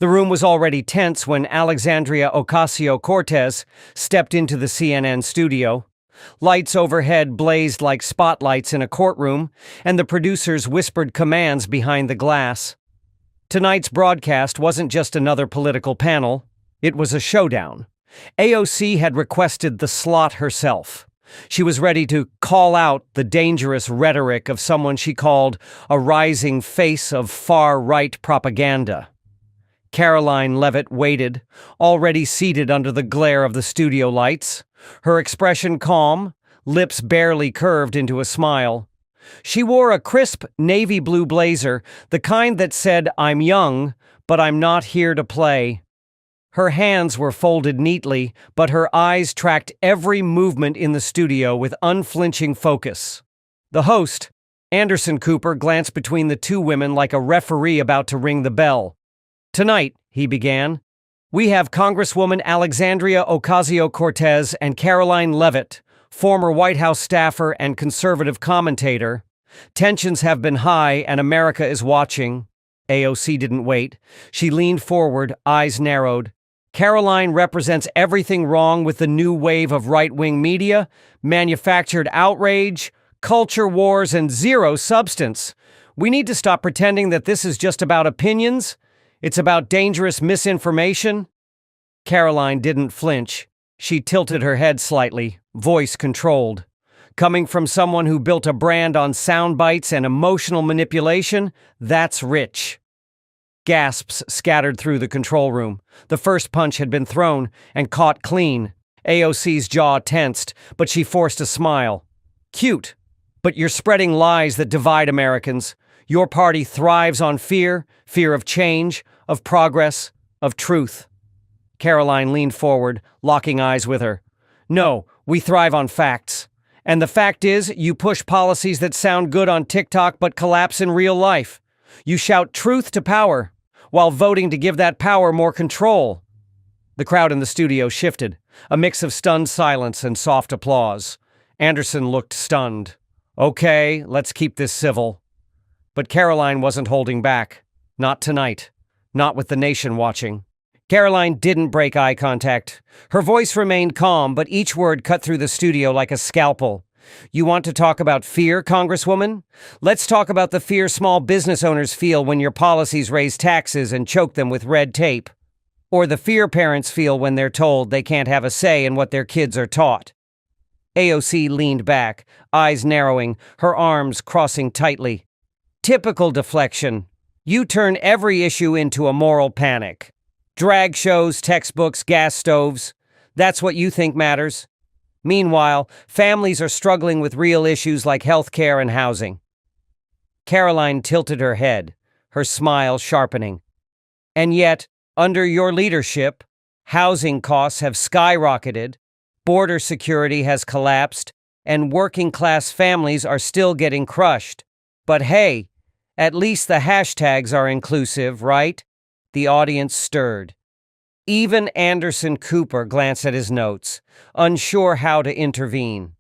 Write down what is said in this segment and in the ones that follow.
The room was already tense when Alexandria Ocasio-Cortez stepped into the CNN studio. Lights overhead blazed like spotlights in a courtroom, and the producers whispered commands behind the glass. Tonight's broadcast wasn't just another political panel, it was a showdown. AOC had requested the slot herself. She was ready to call out the dangerous rhetoric of someone she called a rising face of far-right propaganda. Karoline Leavitt waited, already seated under the glare of the studio lights, her expression calm, lips barely curved into a smile. She wore a crisp navy blue blazer, the kind that said, "I'm young, but I'm not here to play." Her hands were folded neatly, but her eyes tracked every movement in the studio with unflinching focus. The host, Anderson Cooper, glanced between the two women like a referee about to ring the bell. "Tonight," he began, "we have Congresswoman Alexandria Ocasio-Cortez and Karoline Leavitt, former White House staffer and conservative commentator. Tensions have been high and America is watching." AOC didn't wait. She leaned forward, eyes narrowed. "Karoline represents everything wrong with the new wave of right-wing media, manufactured outrage, culture wars, and zero substance. We need to stop pretending that this is just about opinions. It's about dangerous misinformation." Karoline didn't flinch. She tilted her head slightly, voice controlled. Coming from someone who built a brand on sound bites and emotional manipulation, that's rich. Gasps scattered through the control room. The first punch had been thrown and caught clean. AOC's jaw tensed, but she forced a smile. "Cute, but you're spreading lies that divide Americans. Your party thrives on fear, fear of change, of progress, of truth." Karoline leaned forward, locking eyes with her. "No, we thrive on facts. And the fact is, you push policies that sound good on TikTok but collapse in real life. You shout truth to power, while voting to give that power more control." The crowd in the studio shifted, a mix of stunned silence and soft applause. Anderson looked stunned. "Okay, let's keep this civil." But Karoline wasn't holding back. Not tonight. Not with the nation watching. Karoline didn't break eye contact. Her voice remained calm, but each word cut through the studio like a scalpel. "You want to talk about fear, Congresswoman? Let's talk about the fear small business owners feel when your policies raise taxes and choke them with red tape. Or the fear parents feel when they're told they can't have a say in what their kids are taught." AOC leaned back, eyes narrowing, her arms crossing tightly. "Typical deflection. You turn every issue into a moral panic. Drag shows, textbooks, gas stoves. That's what you think matters. Meanwhile, families are struggling with real issues like health care and housing." Karoline tilted her head, her smile sharpening. "And yet, under your leadership, housing costs have skyrocketed, border security has collapsed, and working-class families are still getting crushed. But hey, at least the hashtags are inclusive, right?" The audience stirred. Even Anderson Cooper glanced at his notes, unsure how to intervene.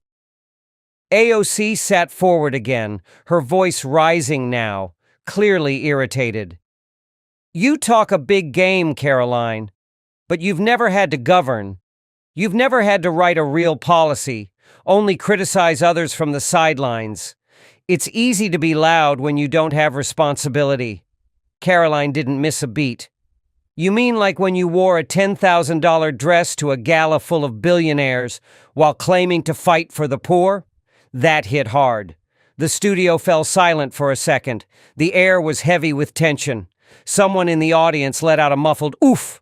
AOC sat forward again, her voice rising now, clearly irritated. "You talk a big game, Karoline, but you've never had to govern. You've never had to write a real policy, only criticize others from the sidelines. It's easy to be loud when you don't have responsibility." Karoline didn't miss a beat. "You mean like when you wore a $10,000 dress to a gala full of billionaires while claiming to fight for the poor?" That hit hard. The studio fell silent for a second. The air was heavy with tension. Someone in the audience let out a muffled "oof."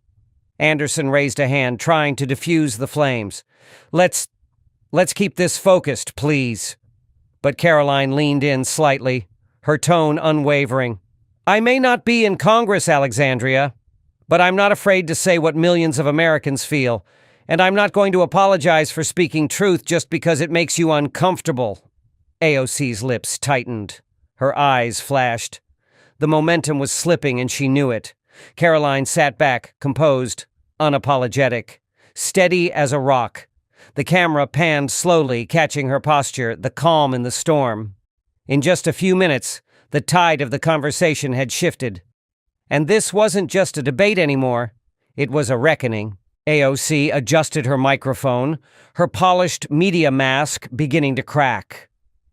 Anderson raised a hand, trying to diffuse the flames. Let's keep this focused, please." But Karoline leaned in slightly, her tone unwavering. "I may not be in Congress, Alexandria, but I'm not afraid to say what millions of Americans feel, and I'm not going to apologize for speaking truth just because it makes you uncomfortable." AOC's lips tightened. Her eyes flashed. The momentum was slipping and she knew it. Karoline sat back, composed, unapologetic, steady as a rock. The camera panned slowly, catching her posture, the calm in the storm. In just a few minutes, the tide of the conversation had shifted. And this wasn't just a debate anymore. It was a reckoning. AOC adjusted her microphone, her polished media mask beginning to crack.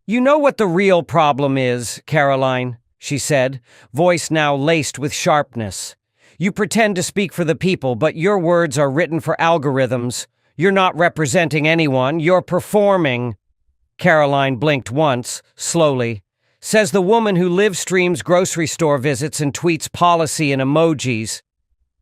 "You know what the real problem is, Karoline," she said, voice now laced with sharpness. "You pretend to speak for the people, but your words are written for algorithms. You're not representing anyone, you're performing." Karoline blinked once, slowly. "Says the woman who live streams grocery store visits and tweets policy in emojis."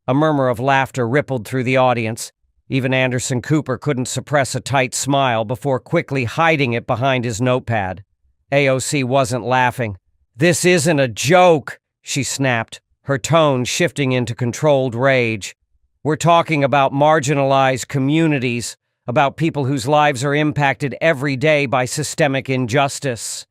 A murmur of laughter rippled through the audience. Even Anderson Cooper couldn't suppress a tight smile before quickly hiding it behind his notepad. AOC wasn't laughing. "This isn't a joke," she snapped, her tone shifting into controlled rage. "We're talking about marginalized communities, about people whose lives are impacted every day by systemic injustice."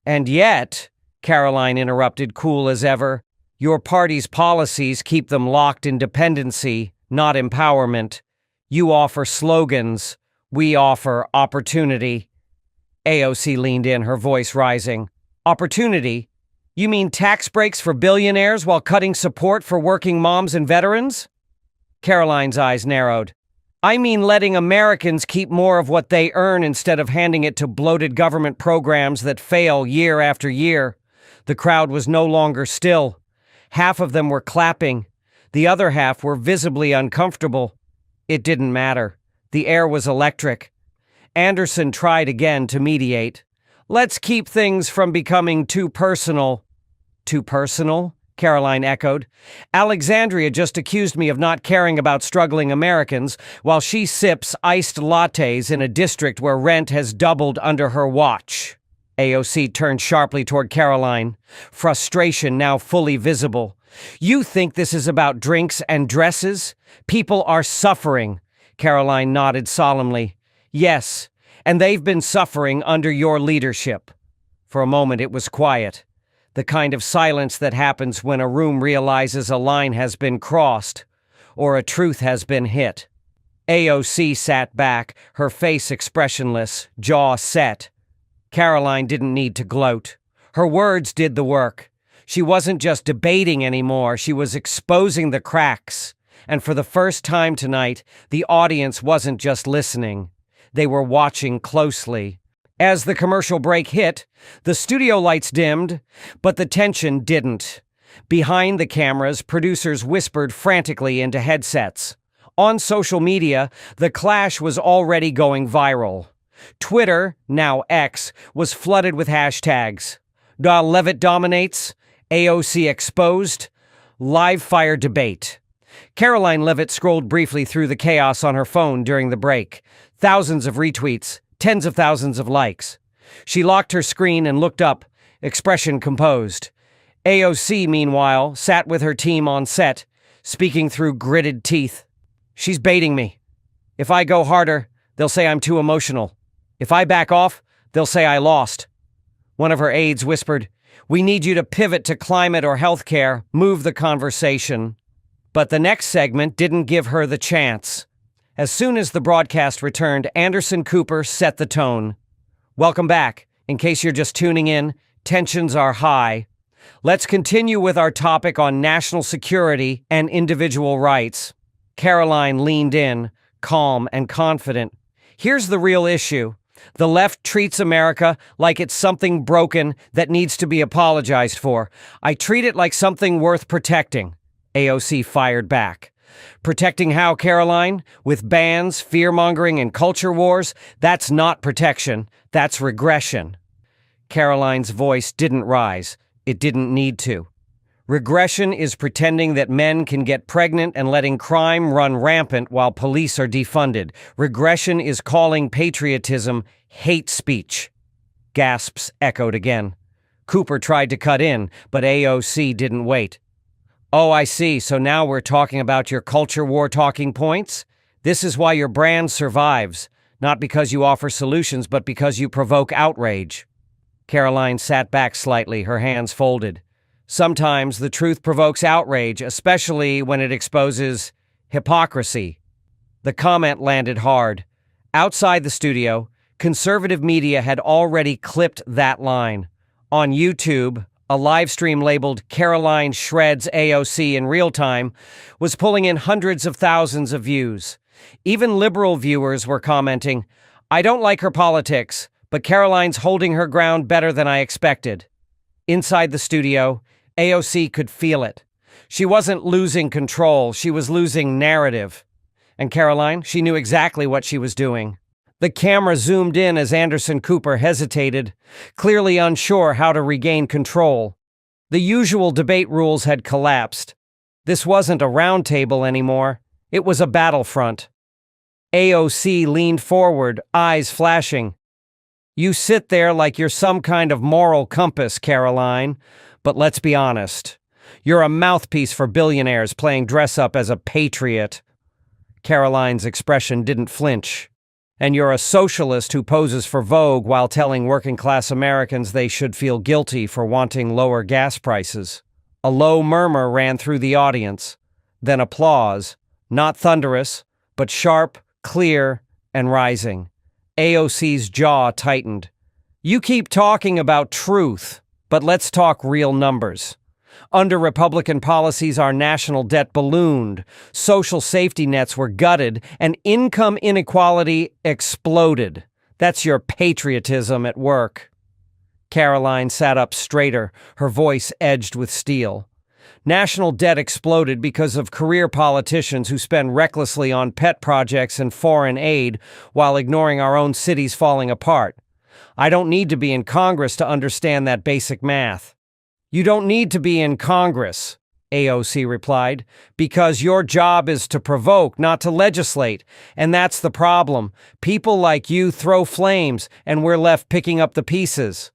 "And yet," Karoline interrupted, cool as ever, "your party's policies keep them locked in dependency, not empowerment. You offer slogans. We offer opportunity." AOC leaned in, her voice rising. "Opportunity? You mean tax breaks for billionaires while cutting support for working moms and veterans?" Karoline's eyes narrowed. "I mean letting Americans keep more of what they earn instead of handing it to bloated government programs that fail year after year." The crowd was no longer still. Half of them were clapping. The other half were visibly uncomfortable. It didn't matter. The air was electric. Anderson tried again to mediate. "Let's keep things from becoming too personal." "Too personal?" Karoline echoed. "Alexandria just accused me of not caring about struggling Americans while she sips iced lattes in a district where rent has doubled under her watch." AOC turned sharply toward Karoline, frustration now fully visible. "You think this is about drinks and dresses? People are suffering." Karoline nodded solemnly. "Yes, and they've been suffering under your leadership." For a moment it was quiet. The kind of silence that happens when a room realizes a line has been crossed, or a truth has been hit. AOC sat back, her face expressionless, jaw set. Karoline didn't need to gloat. Her words did the work. She wasn't just debating anymore, she was exposing the cracks. And for the first time tonight, the audience wasn't just listening. They were watching closely. As the commercial break hit, the studio lights dimmed, but the tension didn't. Behind the cameras, producers whispered frantically into headsets. On social media, the clash was already going viral. Twitter, now X, was flooded with hashtags. Leavitt dominates, AOC exposed, live fire debate. Karoline Leavitt scrolled briefly through the chaos on her phone during the break. Thousands of retweets, tens of thousands of likes. She locked her screen and looked up, expression composed. AOC, meanwhile, sat with her team on set, speaking through gritted teeth. "She's baiting me. If I go harder, they'll say I'm too emotional. If I back off, they'll say I lost." One of her aides whispered, "We need you to pivot to climate or healthcare, move the conversation." But the next segment didn't give her the chance. As soon as the broadcast returned, Anderson Cooper set the tone. "Welcome back. In case you're just tuning in, tensions are high. Let's continue with our topic on national security and individual rights." Karoline leaned in, calm and confident. "Here's the real issue. The left treats America like it's something broken that needs to be apologized for. I treat it like something worth protecting." AOC fired back. "Protecting how, Karoline? With bans, fear-mongering, and culture wars? That's not protection. That's regression." Karoline's voice didn't rise. It didn't need to. Regression is pretending that men can get pregnant and letting crime run rampant while police are defunded. Regression is calling patriotism hate speech. Gasps echoed again. Cooper tried to cut in, but AOC didn't wait. "Oh, I see. So now we're talking about your culture war talking points? This is why your brand survives, not because you offer solutions, but because you provoke outrage." Karoline sat back slightly, her hands folded. "Sometimes the truth provokes outrage, especially when it exposes hypocrisy." The comment landed hard. Outside the studio, conservative media had already clipped that line. On YouTube, A live stream labeled Karoline Shreds AOC in real time was pulling in hundreds of thousands of views. Even liberal viewers were commenting, "I don't like her politics, but Karoline's holding her ground better than I expected." Inside the studio, AOC could feel it. She wasn't losing control, she was losing narrative. And Karoline, she knew exactly what she was doing. The camera zoomed in as Anderson Cooper hesitated, clearly unsure how to regain control. The usual debate rules had collapsed. This wasn't a round table anymore, it was a battlefront. AOC leaned forward, eyes flashing. "You sit there like you're some kind of moral compass, Karoline, but let's be honest. You're a mouthpiece for billionaires playing dress-up as a patriot." Karoline's expression didn't flinch. "And you're a socialist who poses for Vogue while telling working-class Americans they should feel guilty for wanting lower gas prices." A low murmur ran through the audience, then applause, not thunderous, but sharp, clear, and rising. AOC's jaw tightened. "You keep talking about truth, but let's talk real numbers. Under Republican policies, our national debt ballooned, social safety nets were gutted, and income inequality exploded. That's your patriotism at work." Karoline sat up straighter, her voice edged with steel. National debt exploded because of career politicians who spend recklessly on pet projects and foreign aid while ignoring our own cities falling apart. I don't need to be in Congress to understand that basic math. "You don't need to be in Congress," AOC replied, "because your job is to provoke, not to legislate. And that's the problem. People like you throw flames, and we're left picking up the pieces."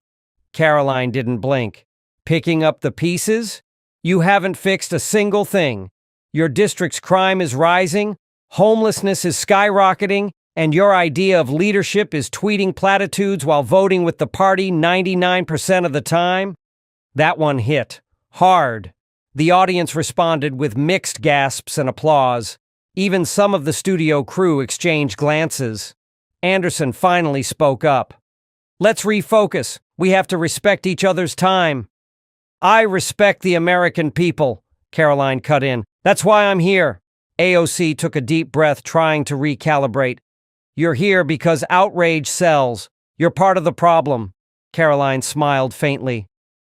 Karoline didn't blink. "Picking up the pieces? You haven't fixed a single thing. Your district's crime is rising, homelessness is skyrocketing, and your idea of leadership is tweeting platitudes while voting with the party 99% of the time?" That one hit. Hard. The audience responded with mixed gasps and applause. Even some of the studio crew exchanged glances. Anderson finally spoke up. "Let's refocus. We have to respect each other's time." "I respect the American people," Karoline cut in. "That's why I'm here." AOC took a deep breath, trying to recalibrate. "You're here because outrage sells. You're part of the problem." Karoline smiled faintly.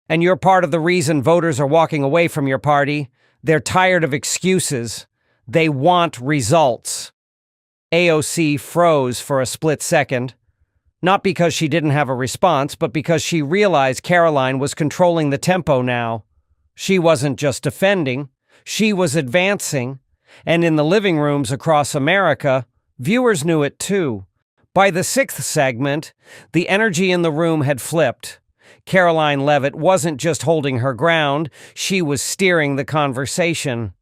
"And you're part of the reason voters are walking away from your party. They're tired of excuses. They want results." AOC froze for a split second. Not because she didn't have a response, but because she realized Karoline was controlling the tempo now. She wasn't just defending, she was advancing. And in the living rooms across America, viewers knew it too. By the sixth segment, the energy in the room had flipped. Karoline Leavitt wasn't just holding her ground, she was steering the conversation.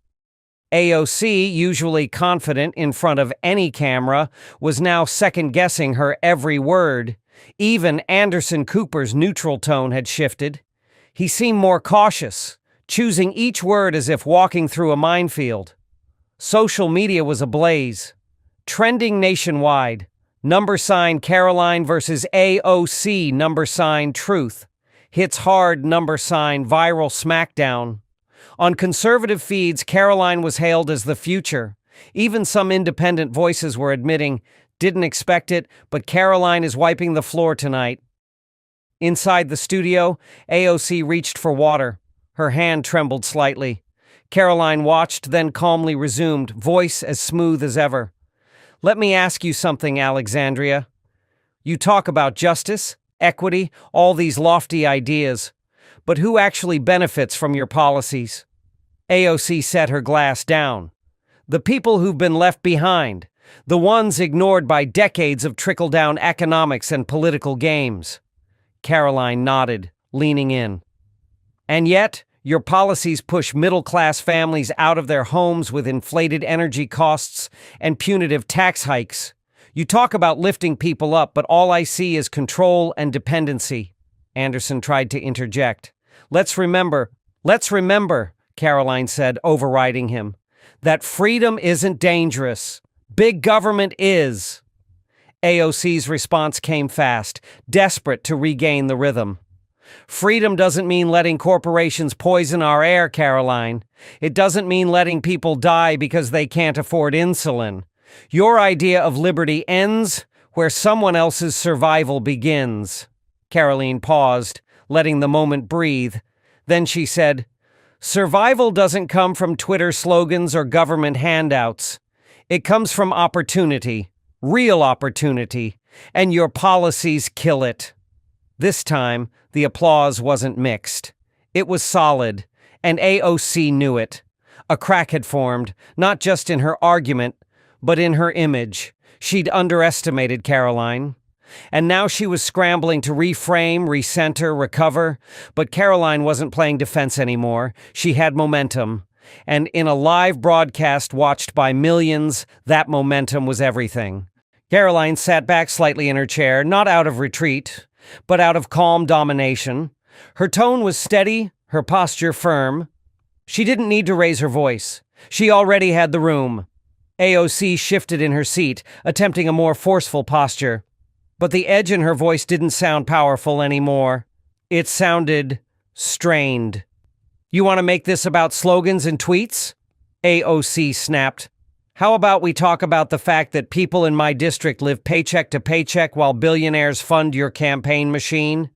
AOC, usually confident in front of any camera, was now second-guessing her every word. Even Anderson Cooper's neutral tone had shifted. He seemed more cautious, choosing each word as if walking through a minefield. Social media was ablaze. Trending nationwide. # Karoline versus AOC # truth. Hits hard # viral smackdown. On conservative feeds, Karoline was hailed as the future. Even some independent voices were admitting, "Didn't expect it, but Karoline is wiping the floor tonight." Inside the studio, AOC reached for water. Her hand trembled slightly. Karoline watched, then calmly resumed, voice as smooth as ever. "Let me ask you something, Alexandria. You talk about justice, equity, all these lofty ideas. But who actually benefits from your policies?" AOC set her glass down. "The people who've been left behind. The ones ignored by decades of trickle-down economics and political games." Karoline nodded, leaning in. "And yet, your policies push middle-class families out of their homes with inflated energy costs and punitive tax hikes. You talk about lifting people up, but all I see is control and dependency." Anderson tried to interject. Let's remember, Karoline said, overriding him, "that freedom isn't dangerous. Big government is." AOC's response came fast, desperate to regain the rhythm. Freedom doesn't mean letting corporations poison our air, Karoline. It doesn't mean letting people die because they can't afford insulin. Your idea of liberty ends where someone else's survival begins." Karoline paused, letting the moment breathe. Then she said, "Survival doesn't come from Twitter slogans or government handouts. It comes from opportunity, real opportunity, and your policies kill it." This time, the applause wasn't mixed. It was solid, and AOC knew it. A crack had formed, not just in her argument, but in her image. She'd underestimated Karoline. And now she was scrambling to reframe, recenter, recover. But Karoline wasn't playing defense anymore. She had momentum. And in a live broadcast watched by millions, that momentum was everything. Karoline sat back slightly in her chair, not out of retreat, but out of calm domination. Her tone was steady, her posture firm. She didn't need to raise her voice. She already had the room. AOC shifted in her seat, attempting a more forceful posture. But the edge in her voice didn't sound powerful anymore. It sounded strained. "You want to make this about slogans and tweets?" AOC snapped. "How about we talk about the fact that people in my district live paycheck to paycheck while billionaires fund your campaign machine?"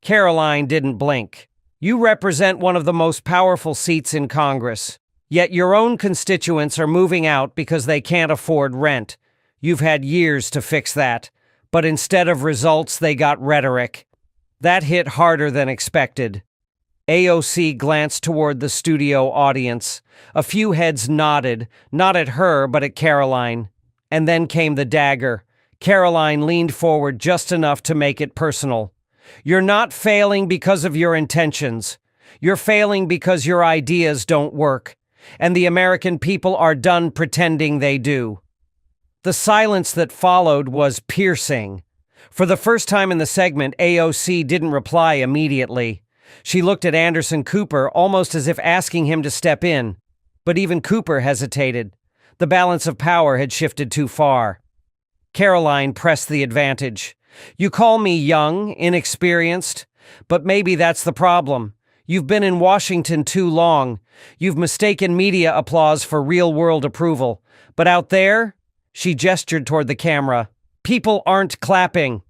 Karoline didn't blink. "You represent one of the most powerful seats in Congress. Yet your own constituents are moving out because they can't afford rent. You've had years to fix that. But instead of results, they got rhetoric." That hit harder than expected. AOC glanced toward the studio audience. A few heads nodded, not at her, but at Karoline. And then came the dagger. Karoline leaned forward just enough to make it personal. "You're not failing because of your intentions. You're failing because your ideas don't work. And the American people are done pretending they do." The silence that followed was piercing. For the first time in the segment, AOC didn't reply immediately. She looked at Anderson Cooper almost as if asking him to step in. But even Cooper hesitated. The balance of power had shifted too far. Karoline pressed the advantage. "You call me young, inexperienced, but maybe that's the problem. You've been in Washington too long. You've mistaken media applause for real-world approval. But out there," she gestured toward the camera, "people aren't clapping."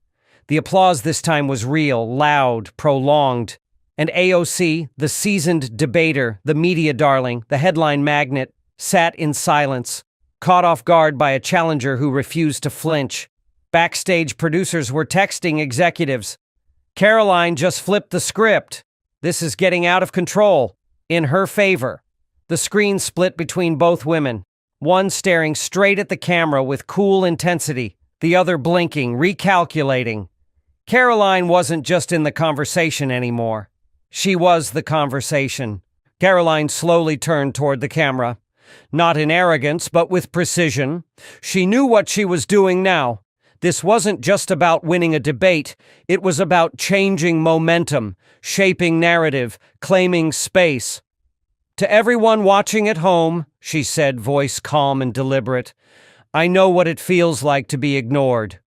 The applause this time was real, loud, prolonged. And AOC, the seasoned debater, the media darling, the headline magnet, sat in silence, caught off guard by a challenger who refused to flinch. Backstage producers were texting executives. "Karoline just flipped the script. This is getting out of control. In her favor." The screen split between both women, one staring straight at the camera with cool intensity, the other blinking, recalculating. Karoline wasn't just in the conversation anymore. She was the conversation. Karoline slowly turned toward the camera. Not in arrogance, but with precision. She knew what she was doing now. This wasn't just about winning a debate. It was about changing momentum, shaping narrative, claiming space. "To everyone watching at home," she said, voice calm and deliberate, "I know what it feels like to be ignored.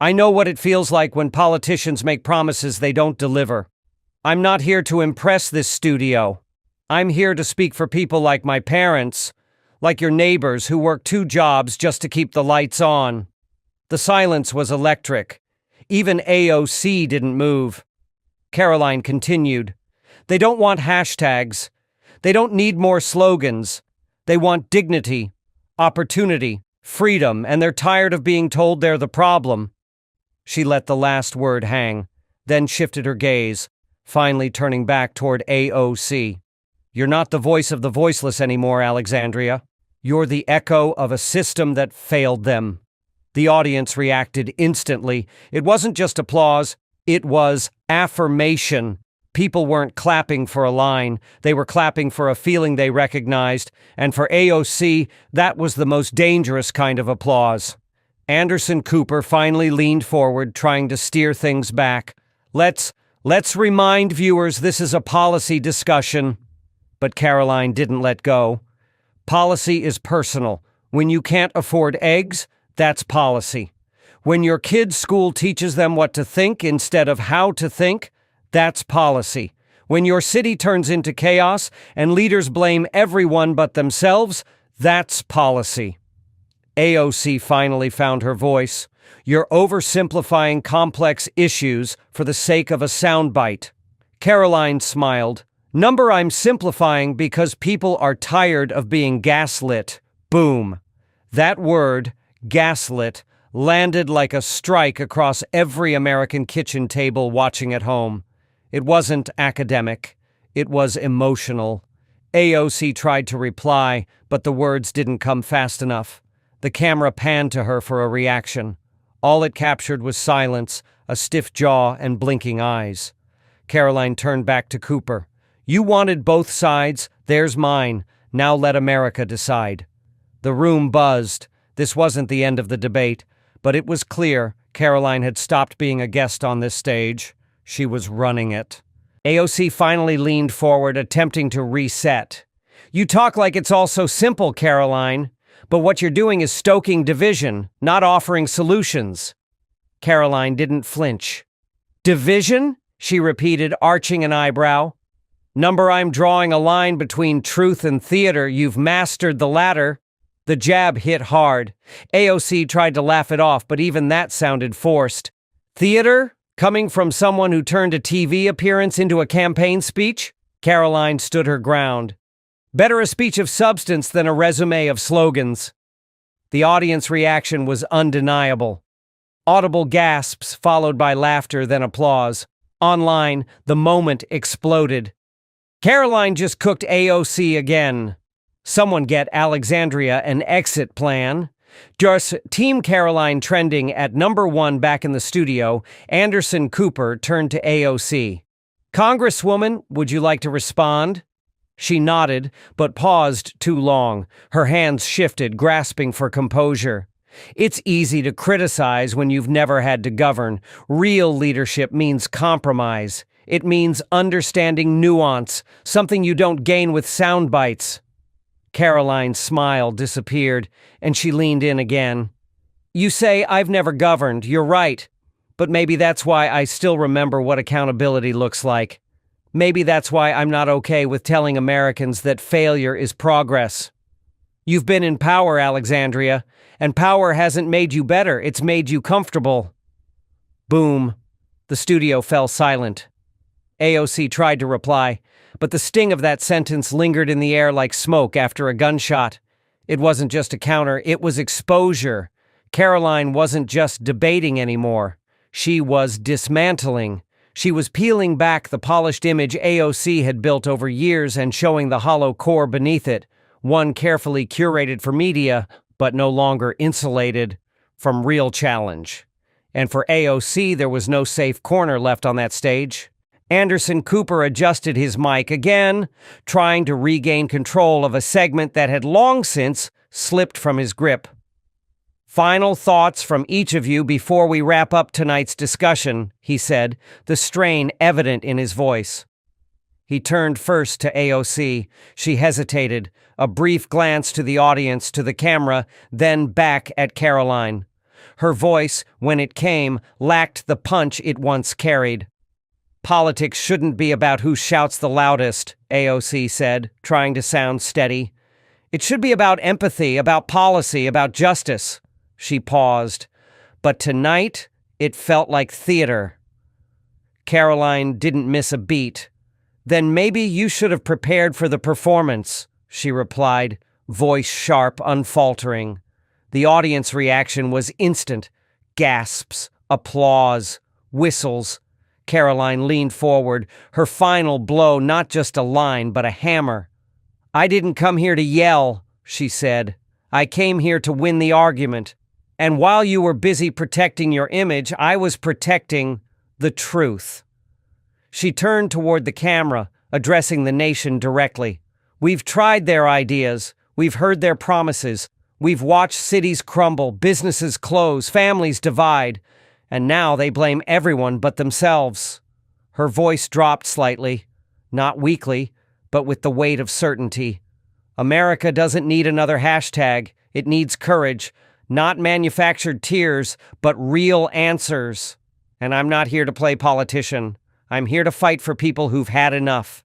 I know what it feels like when politicians make promises they don't deliver. I'm not here to impress this studio. I'm here to speak for people like my parents, like your neighbors who work 2 jobs just to keep the lights on." The silence was electric. Even AOC didn't move. Karoline continued. "They don't want hashtags. They don't need more slogans. They want dignity, opportunity, freedom, and they're tired of being told they're the problem." She let the last word hang, then shifted her gaze, finally turning back toward AOC. "You're not the voice of the voiceless anymore, Alexandria. You're the echo of a system that failed them." The audience reacted instantly. It wasn't just applause, it was affirmation. People weren't clapping for a line, they were clapping for a feeling they recognized, and for AOC, that was the most dangerous kind of applause. Anderson Cooper finally leaned forward, trying to steer things back. Let's remind viewers this is a policy discussion." But Karoline didn't let go. Policy is personal. When you can't afford eggs, that's policy. When your kids' school teaches them what to think instead of how to think, That's policy. When your city turns into chaos and leaders blame everyone but themselves, that's policy. AOC finally found her voice. You're oversimplifying complex issues for the sake of a soundbite. Karoline smiled. Number, I'm simplifying because people are tired of being gaslit. Boom. That word, gaslit, landed like a strike across every American kitchen table watching at home. It wasn't academic. It was emotional. AOC tried to reply, but the words didn't come fast enough. The camera panned to her for a reaction. All it captured was silence, a stiff jaw, and blinking eyes. Karoline turned back to Cooper. You wanted both sides, there's mine. Now let America decide. The room buzzed. This wasn't the end of the debate, but it was clear Karoline had stopped being a guest on this stage. She was running it. AOC finally leaned forward, attempting to reset. You talk like it's all so simple, Karoline, but what you're doing is stoking division, not offering solutions. Karoline didn't flinch. Division? She repeated, arching an eyebrow. Number, I'm drawing a line between truth and theater. You've mastered the latter. The jab hit hard. AOC tried to laugh it off, but even that sounded forced. Theater? Coming from someone who turned a TV appearance into a campaign speech? Karoline stood her ground. Better a speech of substance than a resume of slogans. The audience reaction was undeniable. Audible gasps followed by laughter, then applause. Online, the moment exploded. Karoline just cooked AOC again. Someone get Alexandria an exit plan. Just Team Karoline trending at #1 back in the studio, Anderson Cooper turned to AOC. Congresswoman, would you like to respond? She nodded, but paused too long. Her hands shifted, grasping for composure. It's easy to criticize when you've never had to govern. Real leadership means compromise. It means understanding nuance, something you don't gain with sound bites. Karoline's smile disappeared, and she leaned in again. You say I've never governed, you're right. But maybe that's why I still remember what accountability looks like. Maybe that's why I'm not okay with telling Americans that failure is progress. You've been in power, Alexandria, and power hasn't made you better, it's made you comfortable. Boom. The studio fell silent. AOC tried to reply, but the sting of that sentence lingered in the air like smoke after a gunshot. It wasn't just a counter, it was exposure. Karoline wasn't just debating anymore. She was dismantling. She was peeling back the polished image AOC had built over years and showing the hollow core beneath it, one carefully curated for media, but no longer insulated from real challenge. And for AOC, there was no safe corner left on that stage. Anderson Cooper adjusted his mic again, trying to regain control of a segment that had long since slipped from his grip. Final thoughts from each of you before we wrap up tonight's discussion, he said, the strain evident in his voice. He turned first to AOC. She hesitated, a brief glance to the audience, to the camera, then back at Karoline. Her voice, when it came, lacked the punch it once carried. Politics shouldn't be about who shouts the loudest, AOC said, trying to sound steady. It should be about empathy, about policy, about justice. She paused. But tonight, it felt like theater. Karoline didn't miss a beat. Then maybe you should have prepared for the performance, she replied, voice sharp, unfaltering. The audience reaction was instant. Gasps, applause, whistles. Karoline leaned forward, her final blow not just a line, but a hammer. I didn't come here to yell, she said. I came here to win the argument. And while you were busy protecting your image, I was protecting the truth. She turned toward the camera, addressing the nation directly. We've tried their ideas. We've heard their promises. We've watched cities crumble, businesses close, families divide. And now they blame everyone but themselves. Her voice dropped slightly, not weakly, but with the weight of certainty. America doesn't need another hashtag. It needs courage, not manufactured tears, but real answers. And I'm not here to play politician. I'm here to fight for people who've had enough."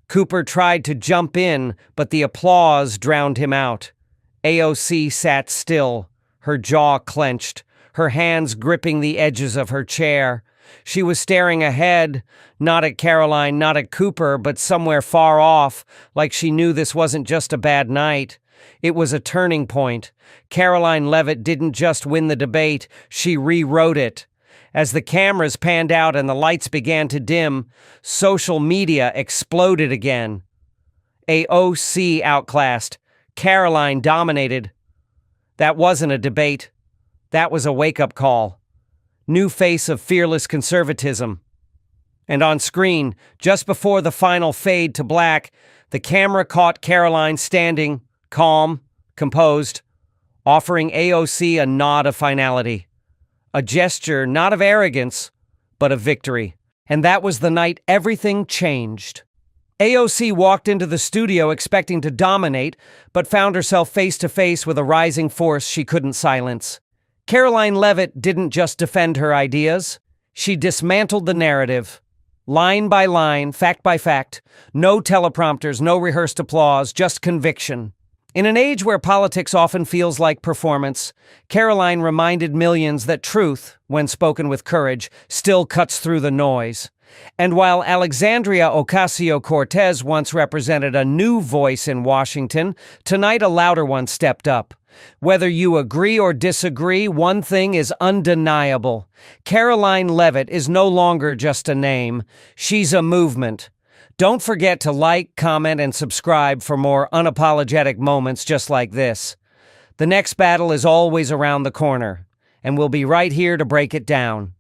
Cooper tried to jump in, but the applause drowned him out. AOC sat still, her jaw clenched, her hands gripping the edges of her chair. She was staring ahead, not at Karoline, not at Cooper, but somewhere far off, like she knew this wasn't just a bad night. It was a turning point. Karoline Leavitt didn't just win the debate, she rewrote it. As the cameras panned out and the lights began to dim, social media exploded again. AOC outclassed. Karoline dominated. That wasn't a debate. That was a wake-up call. New face of fearless conservatism. And on screen, just before the final fade to black, the camera caught Karoline standing, calm, composed, offering AOC a nod of finality. A gesture not of arrogance, but of victory. And that was the night everything changed. AOC walked into the studio expecting to dominate, but found herself face to face with a rising force she couldn't silence. Karoline Leavitt didn't just defend her ideas, she dismantled the narrative. Line by line, fact by fact, no teleprompters, no rehearsed applause, just conviction. In an age where politics often feels like performance, Karoline reminded millions that truth, when spoken with courage, still cuts through the noise. And while Alexandria Ocasio-Cortez once represented a new voice in Washington, tonight a louder one stepped up. Whether you agree or disagree, one thing is undeniable. Karoline Leavitt is no longer just a name. She's a movement. Don't forget to like, comment, and subscribe for more unapologetic moments just like this. The next battle is always around the corner, and we'll be right here to break it down.